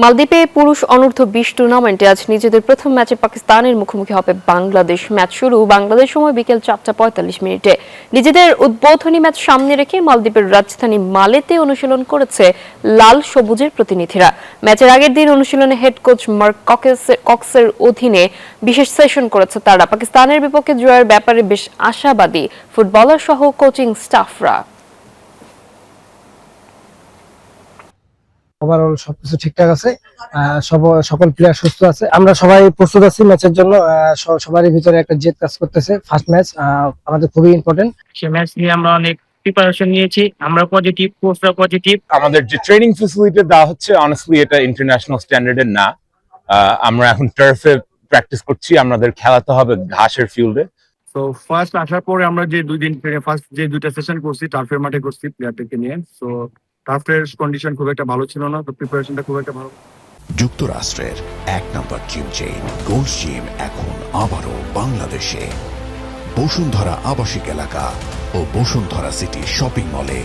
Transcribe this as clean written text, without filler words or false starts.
মালদ্বীপে পুরুষ অনূর্ধ্ব-20 টুর্নামেন্টে আজ নিজেদের প্রথম ম্যাচে পাকিস্তানের মুখোমুখি হবে বাংলাদেশ। ম্যাচ শুরু বাংলাদেশ সময় বিকেল 4:45 নিজেদের উদ্বোধনী ম্যাচ সামনে রেখে মালদ্বীপের রাজধানী মালেতে অনুশীলন করেছে লাল সবুজের প্রতিনিধিরা। ম্যাচের আগের দিন অনুশীলনে হেড কোচ মার্ক কক্সের অধীনে বিশেষ সেশন করেছে তারা। পাকিস্তানের বিপক্ষে জয়ের ব্যাপারে বেশ আশাবাদী ফুটবলার সহ কোচিং স্টাফরা। ওভারঅল সবকিছু ঠিকঠাক আছে, সকল প্লেয়ার সুস্থ আছে, আমরা সবাই প্রস্তুত আছি ম্যাচের জন্য। সবারই ভিতরে একটা জেদ কাজ করতেছে। ফার্স্ট ম্যাচ আমাদের খুবই ইম্পর্টেন্ট। সে ম্যাচ নিয়ে আমরা অনেক প্রিপারেশন নিয়েছি, আমরা পজিটিভ, কোচরা পজিটিভ। আমাদের যে ট্রেনিং ফ্যাসিলিটি দেওয়া হচ্ছে অনেস্টলি এটা ইন্টারন্যাশনাল স্ট্যান্ডার্ডের না। আমরা এখন টার্ফে প্র্যাকটিস করছি, আমাদের খেলাতে হবে ঘাসের ফিল্ডে। তো ফার্স্ট আসার পরে আমরা যে ফার্স্ট যে দুইটা সেশন করছি টার্ফের মাঠে করছি প্লেয়ারদেরকে নিয়ে। সো টার্ফের কন্ডিশন খুব একটা ভালো ছিল না, তো প্রিপারেশনটা খুব একটা ভালো। যুক্তরাষ্ট্রের 1 নম্বর জিম চেইন গোল্ড জিম এখন আবারও বাংলাদেশে। বসুন্ধরা আবাসিক এলাকা ও বসুন্ধরা সিটি শপিং মলে